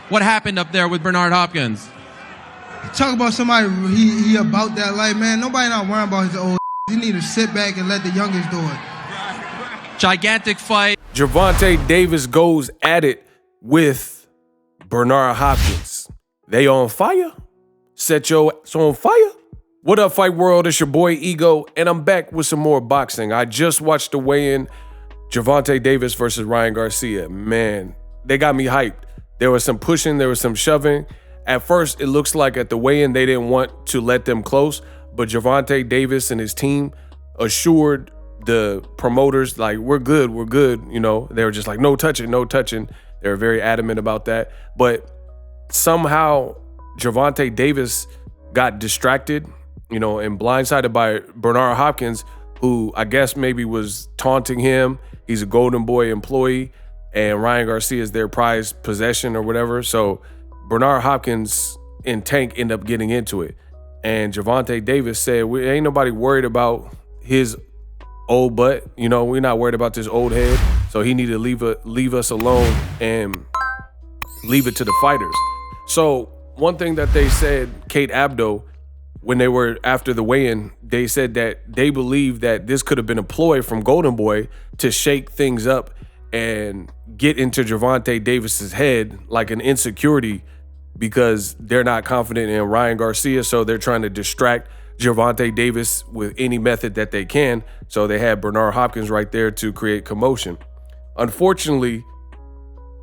What happened up there with Bernard Hopkins? Talk about somebody he about that life, man. Nobody not worrying about his old. He need to sit back and let the youngest do it. Gigantic fight. Gervonta Davis goes at it with Bernard Hopkins. They on fire? Set your ass on fire? What up, Fight World? It's your boy Ego, and I'm back with some more boxing. I just watched the weigh-in, Gervonta Davis versus Ryan Garcia. Man, they got me hyped. There was some pushing, there was some shoving. At first, it looks like at the weigh-in, they didn't want to let them close, but Gervonta Davis and his team assured the promoters, like, we're good. You know, they were just like, no touching. They were very adamant about that. But somehow Gervonta Davis got distracted, you know, and blindsided by Bernard Hopkins, who I guess maybe was taunting him. He's a Golden Boy employee, and Ryan Garcia is their prized possession or whatever. So Bernard Hopkins and Tank end up getting into it. And Gervonta Davis said, we ain't nobody worried about his old butt. You know, we're not worried about this old head. So he need to leave us alone and leave it to the fighters. So one thing that they said, Kate Abdo, when they were after the weigh-in, they said that they believe that this could have been a ploy from Golden Boy to shake things up and get into Gervonta Davis's head like an insecurity, because they're not confident in Ryan Garcia, so they're trying to distract Gervonta Davis with any method that they can. So they had Bernard Hopkins right there to create commotion. Unfortunately,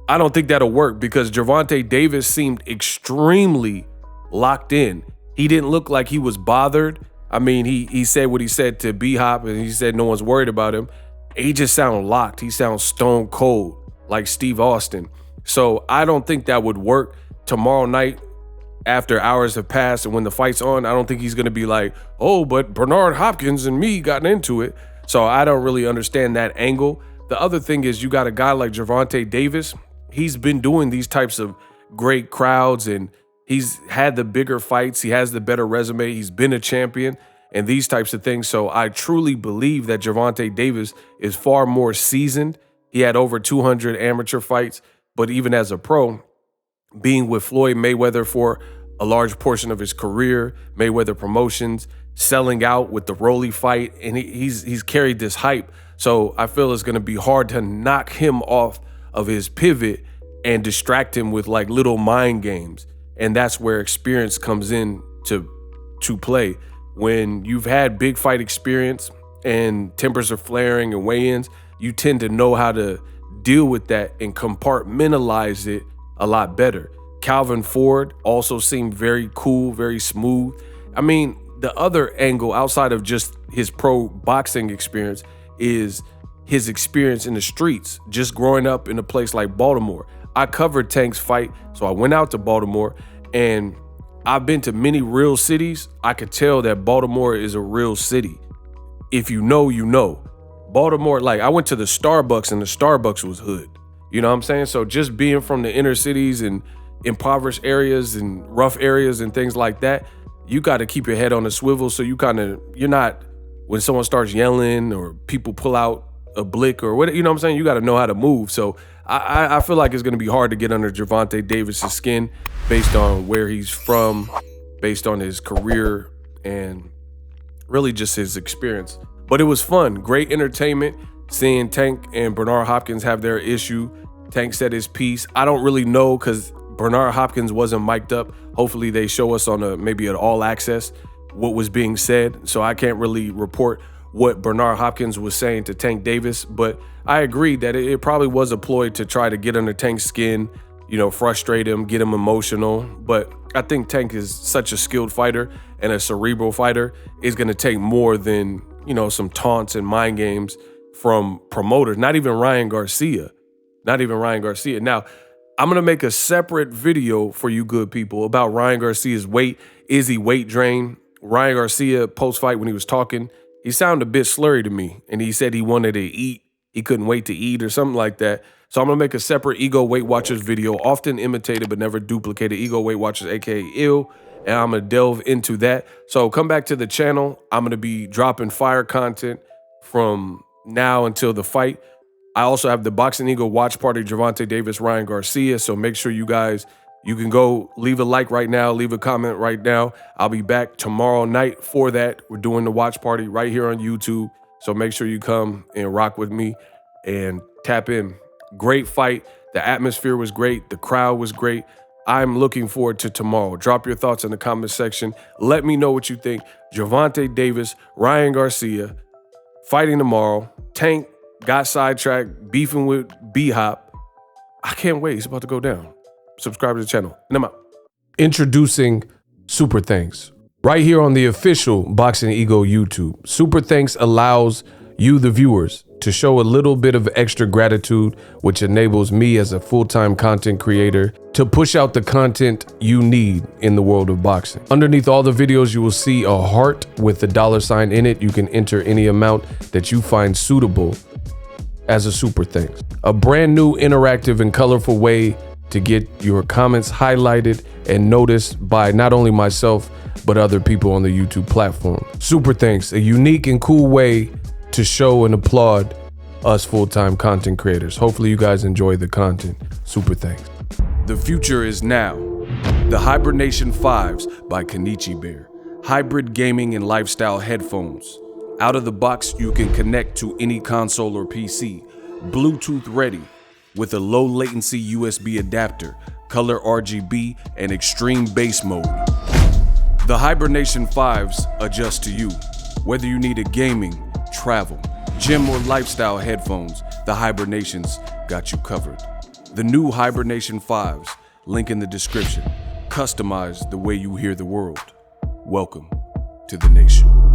I don't think that'll work, because Gervonta Davis seemed extremely locked in. He didn't look like he was bothered. I mean, he said what he said to BHOP, and he said no one's worried about him. He just sounded locked. He sounds stone cold, like Steve Austin. So I don't think that would work. Tomorrow night, after hours have passed and when the fight's on, I don't think he's going to be like, oh, but Bernard Hopkins and me got into it. So I don't really understand that angle. The other thing is, you got a guy like Gervonta Davis. He's been doing these types of great crowds, and he's had the bigger fights. He has the better resume. He's been a champion and these types of things. So I truly believe that Gervonta Davis is far more seasoned. He had over 200 amateur fights, but even as a pro, being with Floyd Mayweather for a large portion of his career, Mayweather Promotions, selling out with the Rolly fight, and he's carried this hype. So I feel it's going to be hard to knock him off of his pivot and distract him with like little mind games. And that's where experience comes in to play. When you've had big fight experience and tempers are flaring and weigh-ins, you tend to know how to deal with that and compartmentalize it a lot better. Calvin Ford also seemed very cool, very smooth. I mean, the other angle outside of just his pro boxing experience is his experience in the streets, just growing up in a place like Baltimore. I covered Tank's fight, so I went out to Baltimore, and I've been to many real cities. I could tell that Baltimore is a real city. If you know, you know. Baltimore, like, I went to the Starbucks, and the Starbucks was hood. You know what I'm saying? So just being from the inner cities and impoverished areas and rough areas and things like that, you got to keep your head on a swivel. So you're not, when someone starts yelling or people pull out a blick or what, you know what I'm saying? You got to know how to move. So I feel like it's going to be hard to get under Gervonta Davis's skin based on where he's from, based on his career, and really just his experience. But it was fun, great entertainment, seeing Tank and Bernard Hopkins have their issue. Tank said his piece. I don't really know, because Bernard Hopkins wasn't mic'd up. Hopefully they show us on maybe an all access what was being said. So I can't really report what Bernard Hopkins was saying to Tank Davis, but I agree that it probably was a ploy to try to get under Tank's skin, you know, frustrate him, get him emotional. But I think Tank is such a skilled fighter and a cerebral fighter. It's going to take more than, you know, some taunts and mind games from promoters, not even Ryan Garcia. Now, I'm going to make a separate video for you good people about Ryan Garcia's weight. Is he weight drained? Ryan Garcia, post-fight, when he was talking, he sounded a bit slurry to me, and he said he wanted to eat. He couldn't wait to eat or something like that. So I'm going to make a separate Ego Weight Watchers video, often imitated but never duplicated. Ego Weight Watchers, aka Ill, and I'm going to delve into that. So come back to the channel. I'm going to be dropping fire content from now until the fight. I also have the Boxingego watch party, Gervonta Davis, Ryan Garcia. So make sure you guys, You can go leave a like right now, leave a comment right now. I'll be back tomorrow night for that. We're doing the watch party right here on YouTube. So make sure you come and rock with me and tap in. Great fight. The atmosphere was great. The crowd was great. I'm looking forward to tomorrow. Drop your thoughts in the comment section. Let me know what you think. Gervonta Davis, Ryan Garcia, fighting tomorrow. Tank got sidetracked, beefing with BHOP. I can't wait. It's about to go down. Subscribe to the channel. And I'm out. Introducing Super Thanks. Right here on the official Boxingego YouTube. Super Thanks allows you, the viewers, to show a little bit of extra gratitude, which enables me as a full-time content creator to push out the content you need in the world of boxing. Underneath all the videos, you will see a heart with the $sign in it. You can enter any amount that you find suitable as a super thanks. A brand new interactive and colorful way to get your comments highlighted and noticed by not only myself, but other people on the YouTube platform. Super thanks, a unique and cool way to show and applaud us full-time content creators. Hopefully you guys enjoy the content. Super thanks. The future is now. The Hibernation 5s by Kenichi Bear. Hybrid gaming and lifestyle headphones. Out of the box, you can connect to any console or PC. Bluetooth ready with a low latency USB adapter, color RGB, and extreme bass mode. The Hibernation 5s adjust to you. Whether you need a gaming, travel, gym, or lifestyle headphones, the Hibernations got you covered. The new Hibernation 5s, link in the description. Customize the way you hear the world. Welcome to the nation.